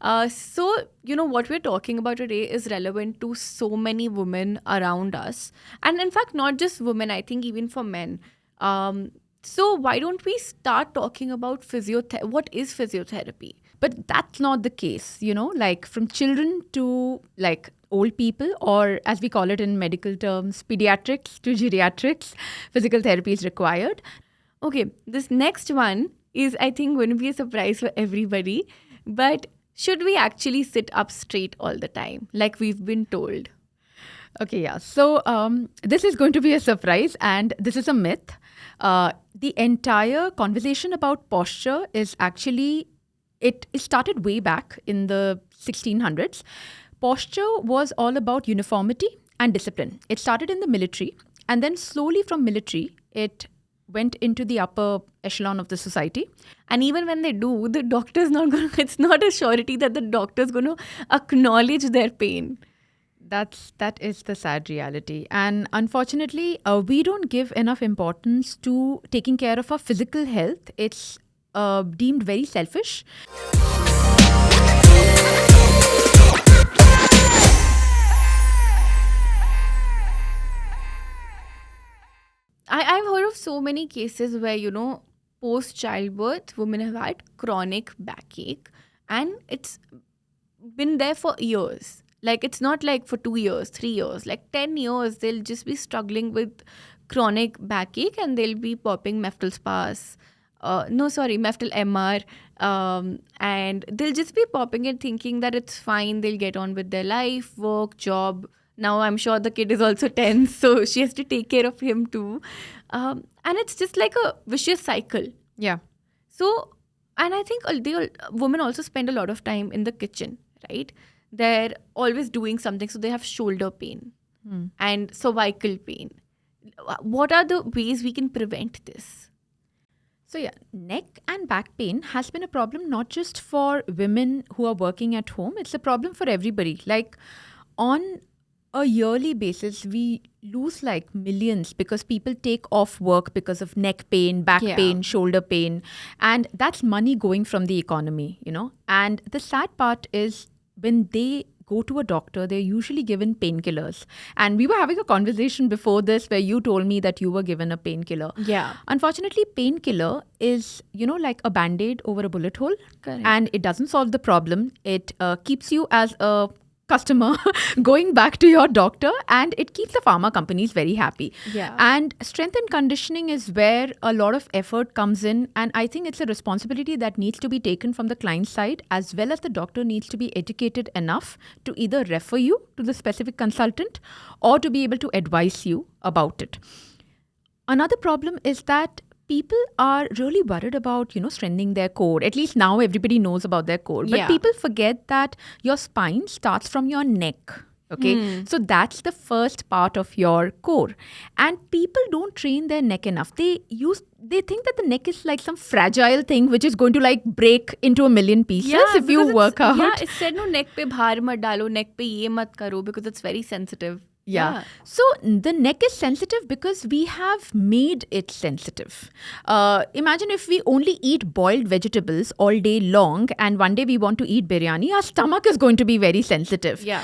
What we're talking about today is relevant to so many women around us. And in fact, not just women, I think even for men. So why don't we start talking about what is physiotherapy? But that's not the case, like from children to like old people, or as we call it in medical terms, pediatrics to geriatrics, physical therapy is required. Okay, this next one is, I think, going to be a surprise for everybody. But should we actually sit up straight all the time, like we've been told? Okay, yeah. So this is going to be a surprise, and this is a myth. The entire conversation about posture is actually, it started way back in the 1600s. Posture was all about uniformity and discipline. It started in the military, and then slowly from military, it went into the upper echelon of the society. And even when they do, the doctor's not going to, it's not a surety that the doctor's going to acknowledge their pain. That is the sad reality. And unfortunately, we don't give enough importance to taking care of our physical health. It's deemed very selfish. I've heard of so many cases where, post childbirth, women have had chronic backache and it's been there for years. Like, it's not like for 2 years, 3 years, like 10 years, they'll just be struggling with chronic backache and they'll be popping Meftal spas. Meftal MR. And they'll just be popping it thinking that it's fine. They'll get on with their life, work, job. Now I'm sure the kid is also 10, so she has to take care of him too. And it's just like a vicious cycle. Yeah. So, and I think women also spend a lot of time in the kitchen, right? They're always doing something. So they have shoulder pain and cervical pain. What are the ways we can prevent this? So yeah, neck and back pain has been a problem not just for women who are working at home. It's a problem for everybody. Like on a yearly basis, we lose like millions because people take off work because of neck pain, back pain, shoulder pain. And that's money going from the economy, And the sad part is when they go to a doctor, they're usually given painkillers. And we were having a conversation before this where you told me that you were given a painkiller. Yeah. Unfortunately, painkiller is, like a Band-Aid over a bullet hole. Correct. And it doesn't solve the problem. It keeps you as a customer going back to your doctor, and it keeps the pharma companies very happy. Yeah. And strength and conditioning is where a lot of effort comes in, and I think it's a responsibility that needs to be taken from the client side, as well as the doctor needs to be educated enough to either refer you to the specific consultant or to be able to advise you about it. Another problem is that people are really worried about, strengthening their core. At least now everybody knows about their core. But people forget that your spine starts from your neck. Okay. So that's the first part of your core. And people don't train their neck enough. They think that the neck is like some fragile thing which is going to like break into a million pieces if you work out. Yeah, it said no, neck pe bhar mat dalo, neck pe ye mat karo, because it's very sensitive. Yeah. So the neck is sensitive because we have made it sensitive. Imagine if we only eat boiled vegetables all day long and one day we want to eat biryani, our stomach is going to be very sensitive. Yeah.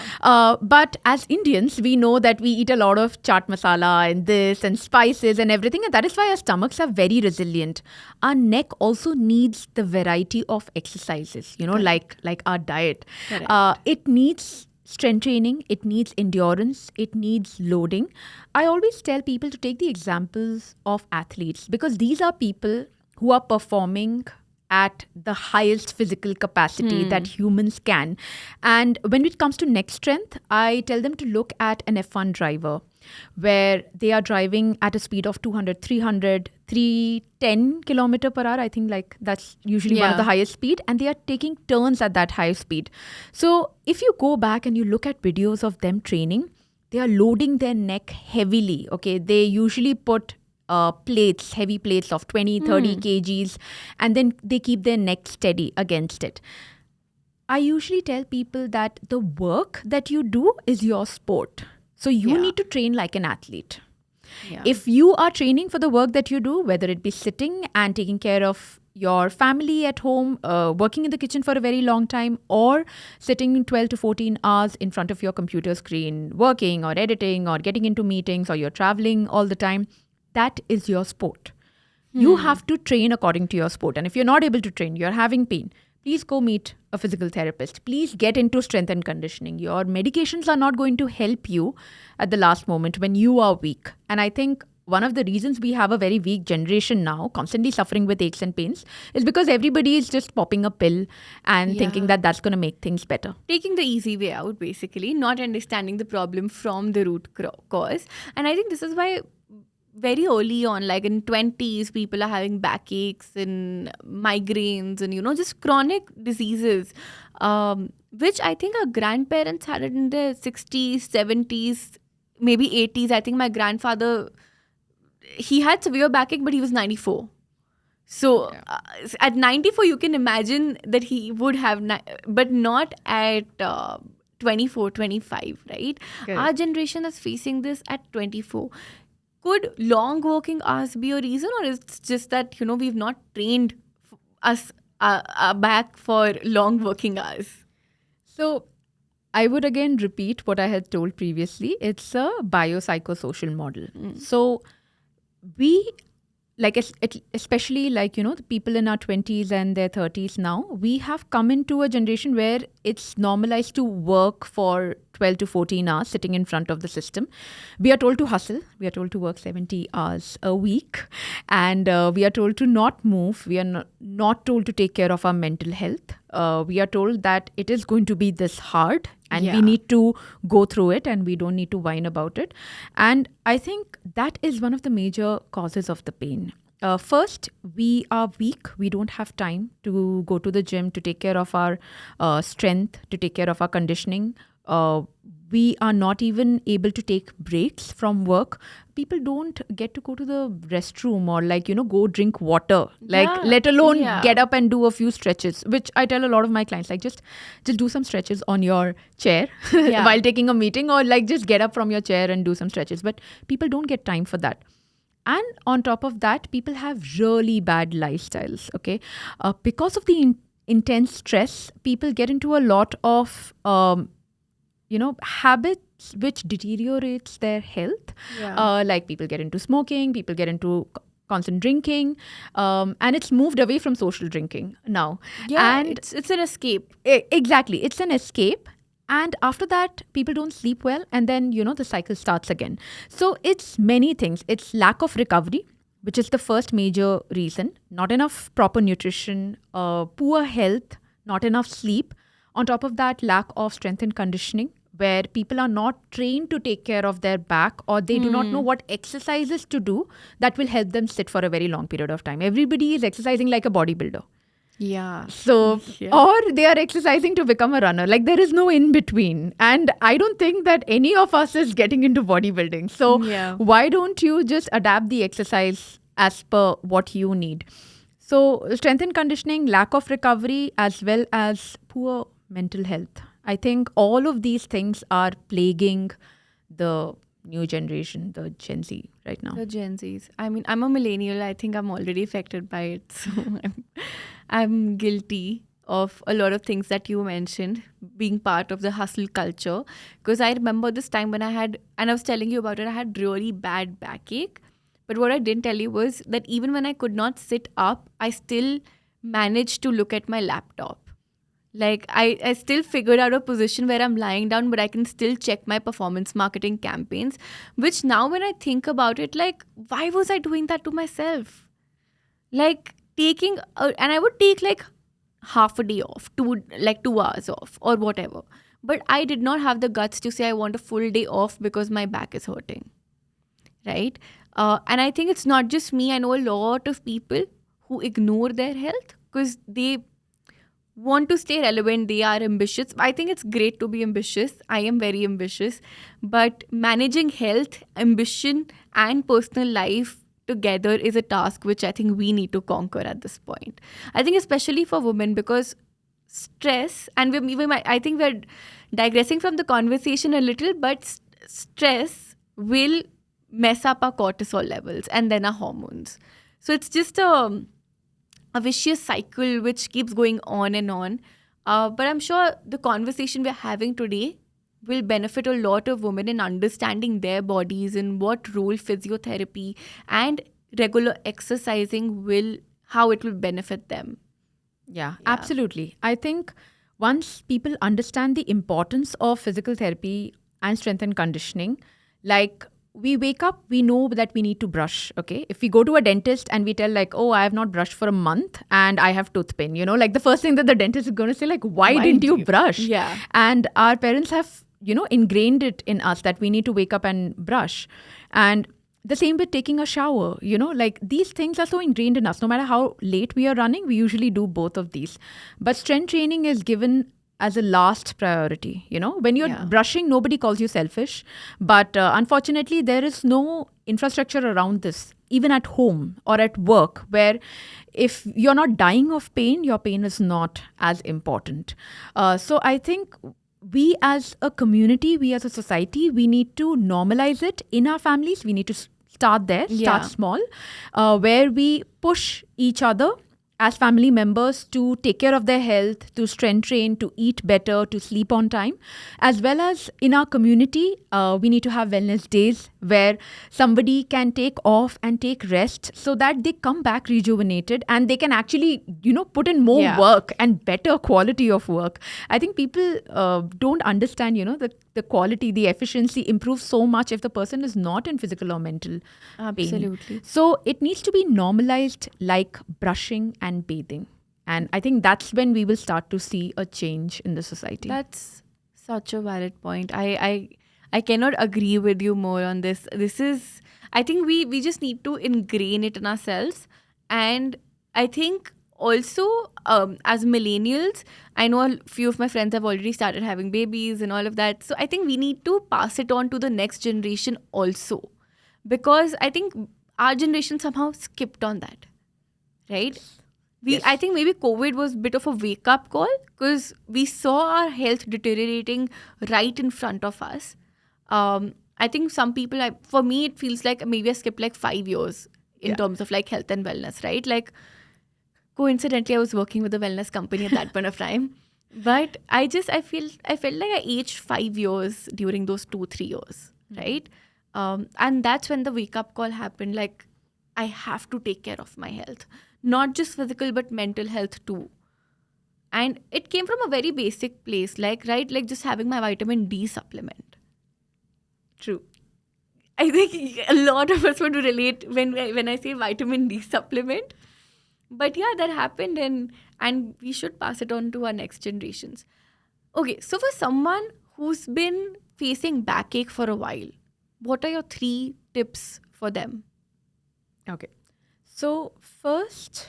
But as Indians, we know that we eat a lot of chaat masala and this and spices and everything, and that is why our stomachs are very resilient. Our neck also needs the variety of exercises, like our diet. It needs strength training, it needs endurance, it needs loading. I always tell people to take the examples of athletes because these are people who are performing at the highest physical capacity that humans can. And when it comes to neck strength, I tell them to look at an F1 driver where they are driving at a speed of 200, 300, 310 kilometer per hour. I think like that's usually one of the highest speed, and they are taking turns at that high speed. So if you go back and you look at videos of them training, they are loading their neck heavily. Okay, they usually put heavy plates of 20, 30 kgs, and then they keep their neck steady against it. I usually tell people that the work that you do is your sport. So you need to train like an athlete. Yeah. If you are training for the work that you do, whether it be sitting and taking care of your family at home, working in the kitchen for a very long time, or sitting 12 to 14 hours in front of your computer screen, working or editing or getting into meetings, or you're traveling all the time, that is your sport. You have to train according to your sport. And if you're not able to train, you're having pain, please go meet a physical therapist. Please get into strength and conditioning. Your medications are not going to help you at the last moment when you are weak. And I think one of the reasons we have a very weak generation now, constantly suffering with aches and pains, is because everybody is just popping a pill and thinking that that's going to make things better. Taking the easy way out, basically, not understanding the problem from the root cause. And I think this is why very early on, like in 20s, people are having backaches and migraines and, just chronic diseases, which I think our grandparents had it in their 60s, 70s, maybe 80s. I think my grandfather, he had severe backache, but he was 94. So at 94, you can imagine that he would have, but not at 24, 25, right? Correct. Our generation is facing this at 24. Could long working hours be a reason, or is it just that, we've not trained us back for long working hours? So I would again repeat what I had told previously. It's a biopsychosocial model. So we, especially the people in our 20s and their 30s now, we have come into a generation where it's normalized to work for 12 to 14 hours sitting in front of the system. We are told to hustle. We are told to work 70 hours a week. And we are told to not move. We are not told to take care of our mental health. We are told that it is going to be this hard and we need to go through it and we don't need to whine about it. And I think that is one of the major causes of the pain. First, we are weak. We don't have time to go to the gym, to take care of our strength, to take care of our conditioning. We are not even able to take breaks from work. People don't get to go to the restroom or go drink water, let alone get up and do a few stretches, which I tell a lot of my clients, just do some stretches on your chair while taking a meeting, or just get up from your chair and do some stretches. But people don't get time for that. And on top of that, people have really bad lifestyles, okay? Because of the intense stress, people get into a lot of habits which deteriorates their health. Like people get into smoking, people get into constant drinking, and it's moved away from social drinking now. And it's an escape. Exactly, it's an escape. And after that, people don't sleep well, and then the cycle starts again. So it's many things. It's lack of recovery, which is the first major reason. Not enough proper nutrition, poor health, not enough sleep. On top of that, lack of strength and conditioning, where people are not trained to take care of their back, or they do not know what exercises to do that will help them sit for a very long period of time. Everybody is exercising like a bodybuilder. So, or they are exercising to become a runner. There is no in between. And I don't think that any of us is getting into bodybuilding. So why don't you just adapt the exercise as per what you need? So strength and conditioning, lack of recovery, as well as poor mental health. I think all of these things are plaguing the new generation, the Gen Z right now. The Gen Zs. I mean, I'm a millennial. I think I'm already affected by it. So I'm guilty of a lot of things that you mentioned, being part of the hustle culture. Because I remember this time when I was telling you about it, I had really bad backache. But what I didn't tell you was that even when I could not sit up, I still managed to look at my laptop. I still figured out a position where I'm lying down, but I can still check my performance marketing campaigns, which now when I think about it, why was I doing that to myself? And I would take half a day off, 2 hours off or whatever. But I did not have the guts to say I want a full day off because my back is hurting, right? And I think it's not just me. I know a lot of people who ignore their health because they want to stay relevant. They are ambitious. I think it's great to be ambitious. I am very ambitious. But managing health, ambition, and personal life together is a task which I think we need to conquer at this point. I think especially for women, because stress, and I think we're digressing from the conversation a little, but stress will mess up our cortisol levels and then our hormones. So it's just a a vicious cycle which keeps going on and on. But I'm sure the conversation we're having today will benefit a lot of women in understanding their bodies and what role physiotherapy and regular exercising how it will benefit them. Yeah, Yeah. absolutely. I think once people understand the importance of physical therapy and strength and conditioning, like we wake up, we know that we need to brush. Okay. If we go to a dentist and we tell, like, oh, I have not brushed for a month and I have tooth pain, like the first thing that the dentist is going to say, like, why didn't you brush? Yeah. And our parents have, ingrained it in us that we need to wake up and brush. And the same with taking a shower, like these things are so ingrained in us. No matter how late we are running, we usually do both of these. But strength training is given as a last priority. When you're brushing, nobody calls you selfish. But unfortunately, there is no infrastructure around this, even at home or at work, where if you're not dying of pain, your pain is not as important. So I think we as a community, we as a society, we need to normalize it in our families. We need to start there, start small, where we push each other as family members to take care of their health, to strength train, to eat better, to sleep on time. As well as in our community, we need to have wellness days where somebody can take off and take rest so that they come back rejuvenated and they can actually, put in more work and better quality of work. I think people don't understand, the quality, the efficiency improves so much if the person is not in physical or mental pain. So it needs to be normalized like brushing and bathing. And I think that's when we will start to see a change in the society. That's such a valid point. I cannot agree with you more on this. This is, I think we just need to ingrain it in ourselves. And I think also, as millennials, I know a few of my friends have already started having babies and all of that. So I think we need to pass it on to the next generation also. Because I think our generation somehow skipped on that. Right? I think maybe COVID was a bit of a wake-up call because we saw our health deteriorating right in front of us. I think some people, for me, it feels like maybe I skipped like 5 years in terms of like health and wellness, right? Like, coincidentally, I was working with a wellness company at that point of time. But I felt like I aged 5 years during those 2-3 years, right? And that's when the wake-up call happened. Like, I have to take care of my health. Not just physical, but mental health too. And it came from a very basic place, like just having my vitamin D supplement. True. I think a lot of us want to relate when I say vitamin D supplement. But yeah, that happened and we should pass it on to our next generations. Okay, so for someone who's been facing backache for a while, what are your 3 tips for them? Okay. So first,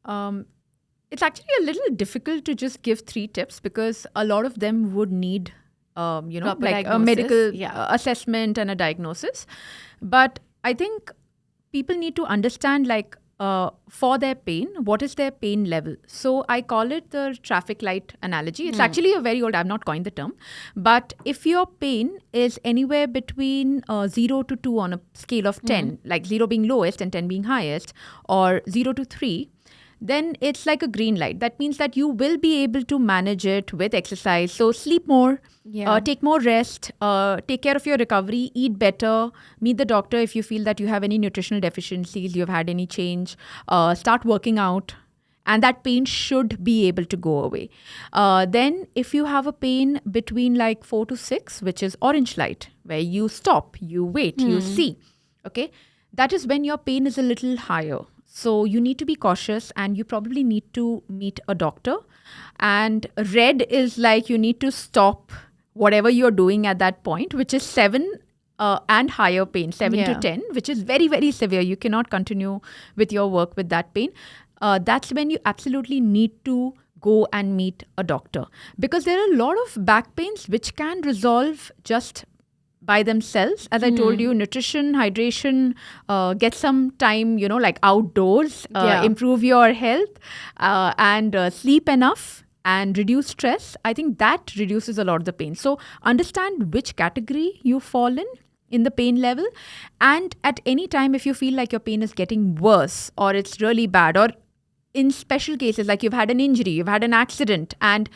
it's actually a little difficult to just give 3 tips because a lot of them would need, Proper like a diagnosis, medical assessment and a diagnosis. But I think people need to understand, like, for their pain, what is their pain level? So I call it the traffic light analogy. It's actually a very old, I've not coined the term. But if your pain is anywhere between 0 to 2 on a scale of 10, like 0 being lowest and 10 being highest, or 0 to 3, then it's like a green light. That means that you will be able to manage it with exercise. So sleep more, take more rest, take care of your recovery, eat better, meet the doctor if you feel that you have any nutritional deficiencies, you've had any change, start working out. And that pain should be able to go away. Then if you have a pain between like 4 to 6, which is orange light, where you stop, you wait, you see, okay, that is when your pain is a little higher. So you need to be cautious and you probably need to meet a doctor. And red is like you need to stop whatever you're doing at that point, which is 7 and higher pain, 7 to 10, which is very, very severe. You cannot continue with your work with that pain. That's when you absolutely need to go and meet a doctor. Because there are a lot of back pains which can resolve just by themselves. As I told you, nutrition, hydration, get some time, like outdoors, improve your health, and sleep enough and reduce stress. I think that reduces a lot of the pain. So understand which category you fall in the pain level. And at any time, if you feel like your pain is getting worse or it's really bad, or in special cases, like you've had an injury, you've had an accident, and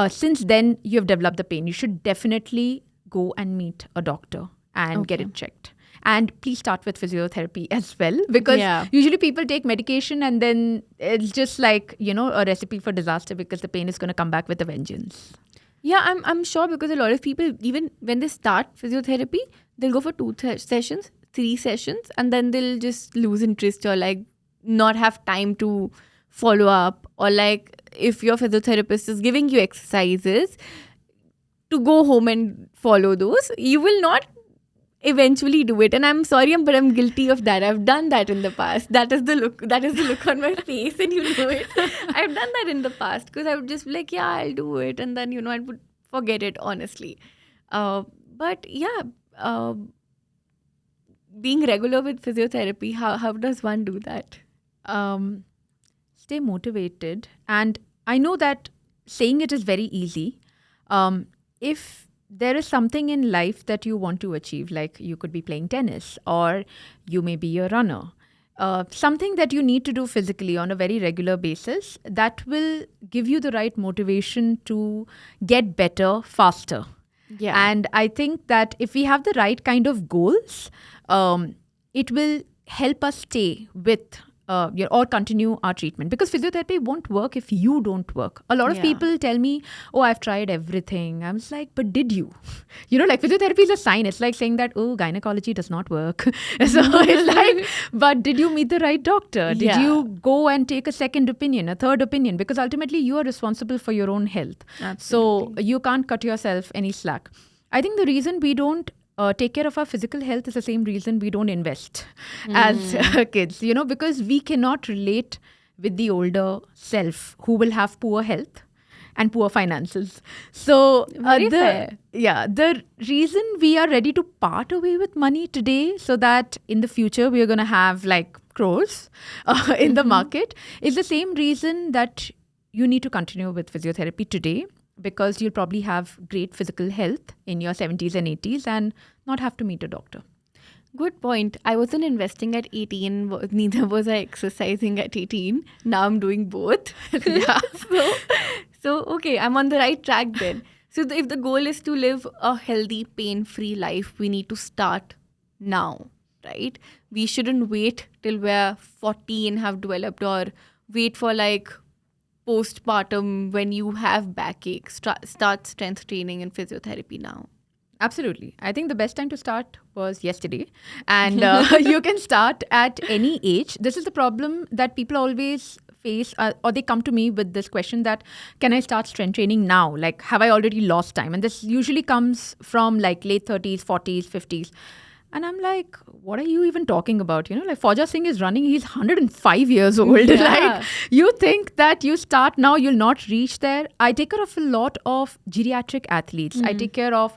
since then you've developed the pain, you should definitely go and meet a doctor and get Okay. it checked. And please start with physiotherapy as well, because Yeah. usually people take medication and then it's just like, a recipe for disaster, because the pain is going to come back with a vengeance. Yeah, I'm sure, because a lot of people, even when they start physiotherapy, they'll go for 2 sessions, 3 sessions, and then they'll just lose interest, or like not have time to follow up, or like if your physiotherapist is giving you exercises to go home and follow those, you will not eventually do it. And I'm sorry, but I'm guilty of that. I've done that in the past. That is the look on my face, and you know it. I've done that in the past, because I would just be like, yeah, I'll do it, and then I would forget it, honestly. But yeah, being regular with physiotherapy, how does one do that? Stay motivated. And I know that saying it is very easy. If there is something in life that you want to achieve, like you could be playing tennis, or you may be a runner, something that you need to do physically on a very regular basis, that will give you the right motivation to get better faster. Yeah. And I think that if we have the right kind of goals, it will help us stay with or continue our treatment, because physiotherapy won't work if you don't work. A lot of Yeah. people tell me, oh, I've tried everything. I was like, but did you? Like physiotherapy is a sign. It's like saying that, oh, gynecology does not work. So it's like, but did you meet the right doctor? Did Yeah. you go and take a second opinion, a third opinion? Because ultimately you are responsible for your own health. So you can't cut yourself any slack. I think the reason we don't take care of our physical health is the same reason we don't invest as kids, because we cannot relate with the older self who will have poor health and poor finances. So Very fair. the reason we are ready to part away with money today, so that in the future we are going to have like crores in the market, is the same reason that you need to continue with physiotherapy today, because you'll probably have great physical health in your 70s and 80s and not have to meet a doctor. Good point. I wasn't investing at 18, neither was I exercising at 18. Now I'm doing both. Yeah. So okay, I'm on the right track then. So if the goal is to live a healthy, pain-free life, we need to start now, right? We shouldn't wait till we're 40 and have developed, or wait for like postpartum when you have backache. Start strength training and physiotherapy now. Absolutely. I think the best time to start was yesterday. And you can start at any age. This is the problem that people always face, or they come to me with this question that, can I start strength training now? Like, have I already lost time? And this usually comes from like late 30s, 40s, 50s. And I'm like, what are you even talking about? Like Fauja Singh is running, he's 105 years old. Yeah. Like, you think that you start now, you'll not reach there. I take care of a lot of geriatric athletes. I take care of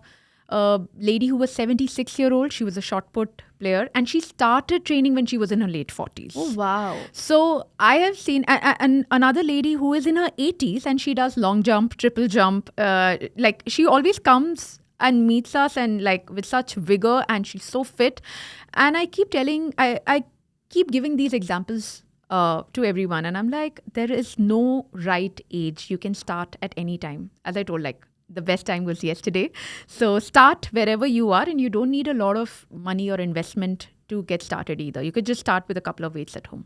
a lady who was 76-year-old. She was a shot put player, and she started training when she was in her late 40s. Oh, wow. So I have seen and another lady who is in her 80s, and she does long jump, triple jump. Like, she always comes and meets us, and like with such vigor, and she's so fit. And I keep I keep giving these examples to everyone, and I'm like, there is no right age. You can start at any time. As I told, like, the best time was yesterday. So start wherever you are, and you don't need a lot of money or investment to get started either. You could just start with a couple of weights at home.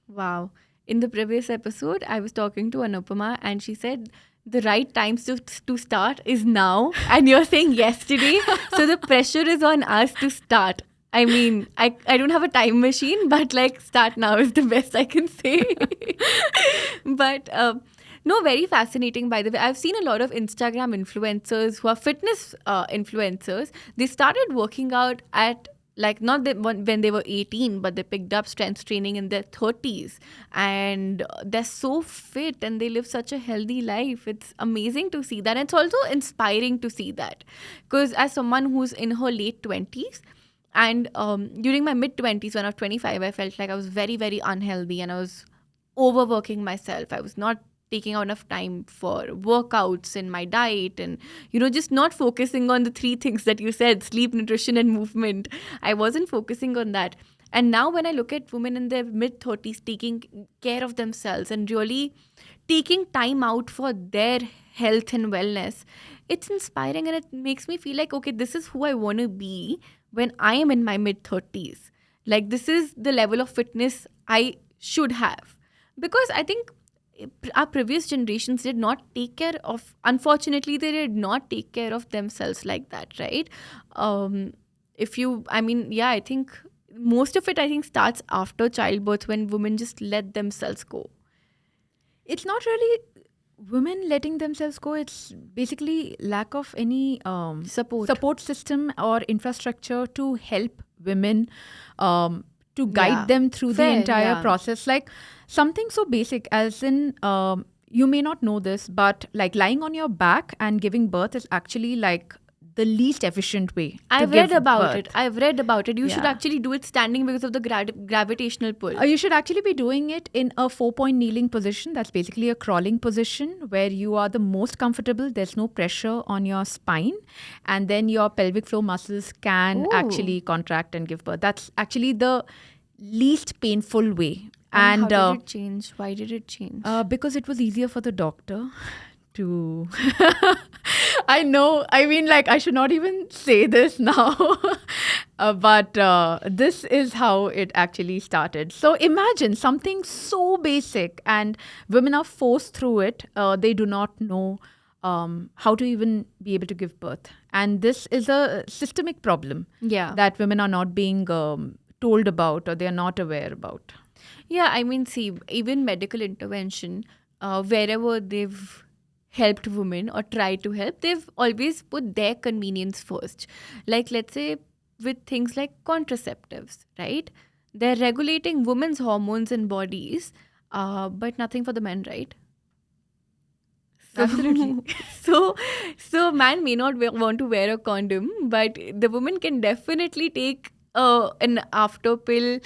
Wow. In the previous episode, I was talking to Anupama, and she said the right times to start is now. And you're saying yesterday. So the pressure is on us to start. I mean, I don't have a time machine, but like, start now is the best I can say. But no, very fascinating, by the way. I've seen a lot of Instagram influencers who are fitness influencers. They started working out at, like, not when they were 18, but they picked up strength training in their 30s. And they're so fit and they live such a healthy life. It's amazing to see that. And it's also inspiring to see that. Because as someone who's in her late 20s, and during my mid-20s, when I was 25, I felt like I was very, very unhealthy and I was overworking myself. I was not taking out enough time for workouts and my diet, and just not focusing on the 3 things that you said: sleep, nutrition, and movement. I wasn't focusing on that. And now when I look at women in their mid 30s taking care of themselves and really taking time out for their health and wellness, it's inspiring, and it makes me feel like, okay, this is who I want to be when I am in my mid 30s. Like, this is the level of fitness I should have. Because I think our previous generations did not take care of, unfortunately, they did not take care of themselves like that, right? Um, I think most of it, I think, starts after childbirth when women just let themselves go. It's not really women letting themselves go. It's basically lack of any support system or infrastructure to help women, to guide Yeah. them through the Fair, entire yeah. process. Like something so basic as in, you may not know this, but like lying on your back and giving birth is actually like the least efficient way to I've give read about birth. it. I've read about it. You should Yeah. actually do it standing because of the gravitational pull. You should actually be doing it in a 4-point kneeling position. That's basically a crawling position where you are the most comfortable. There's no pressure on your spine. And then your pelvic floor muscles can Ooh. actually contract and give birth. That's actually the least painful way. And how did it change? Why did it change? Because it was easier for the doctor to I know, I mean, like, I should not even say this now. But this is how it actually started. So imagine something so basic, and women are forced through it. They do not know how to even be able to give birth. And this is a systemic problem Yeah. that women are not being told about, or they are not aware about. Yeah, I mean, see, even medical intervention, wherever they've helped women or tried to help, they've always put their convenience first. Like, let's say, with things like contraceptives, right? They're regulating women's hormones and bodies, but nothing for the men, right? So, Absolutely. so man may not want to wear a condom, but the woman can definitely take an after pill,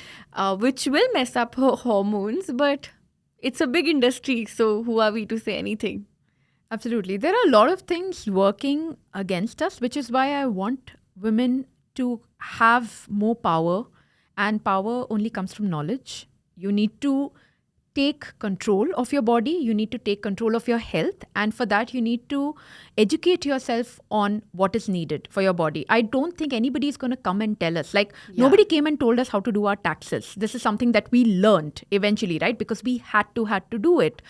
which will mess up her hormones. But it's a big industry, so who are we to say anything? Absolutely. There are a lot of things working against us, which is why I want women to have more power. And power only comes from knowledge. You need to take control of your body. You need to take control of your health. And for that, you need to educate yourself on what is needed for your body. I don't think anybody is going to come and tell us. Like, nobody came and told us how to do our taxes. This is something that we learned eventually, right? Because we had to do it.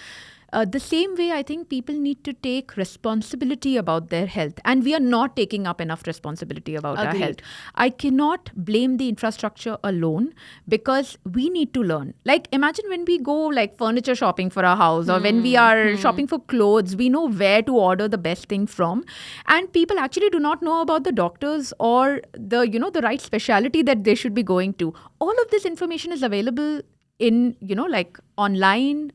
The same way, I think people need to take responsibility about their health. And we are not taking up enough responsibility about our Agreed. health. I cannot blame the infrastructure alone, because we need to learn. Like, imagine when we go like furniture shopping for our house, or when we are shopping for clothes, we know where to order the best thing from. And people actually do not know about the doctors or the, the right specialty that they should be going to. All of this information is available in, like online.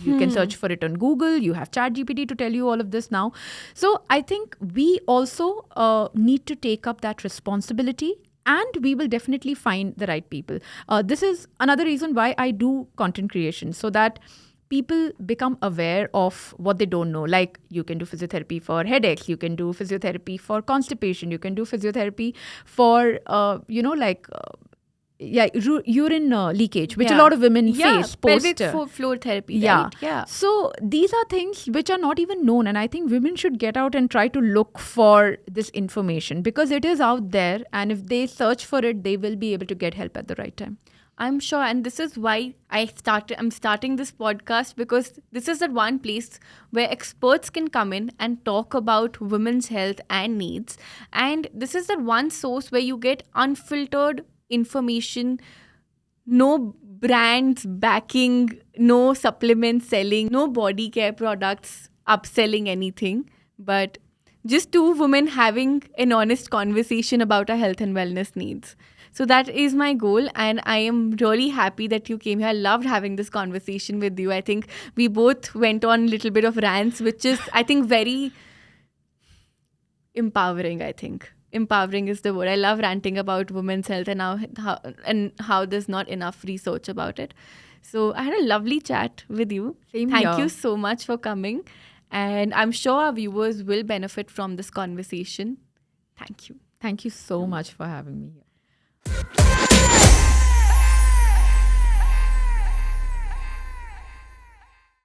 You can search for it on Google. You have ChatGPT to tell you all of this now. So I think we also need to take up that responsibility, and we will definitely find the right people. This is another reason why I do content creation, so that people become aware of what they don't know. Like, you can do physiotherapy for headaches, you can do physiotherapy for constipation, you can do physiotherapy for, urine leakage, which a lot of women face pelvic post. floor therapy, Yeah. right? Yeah. So these are things which are not even known. And I think women should get out and try to look for this information, because it is out there. And if they search for it, they will be able to get help at the right time. I'm sure, and this is why I'm starting this podcast, because this is that one place where experts can come in and talk about women's health and needs. And this is that one source where you get unfiltered information, no brands backing, no supplements selling, no body care products upselling anything, but just two women having an honest conversation about our health and wellness needs. So that is my goal, and I am really happy that you came here. I loved having this conversation with you. I think we both went on a little bit of rants, which is, I think, very empowering. I think empowering is the word. I love ranting about women's health and how there's not enough research about it. So I had a lovely chat with you. Same Thank here. you so much for coming, and I'm sure our viewers will benefit from this conversation. Thank you. Thank you so much for having me here.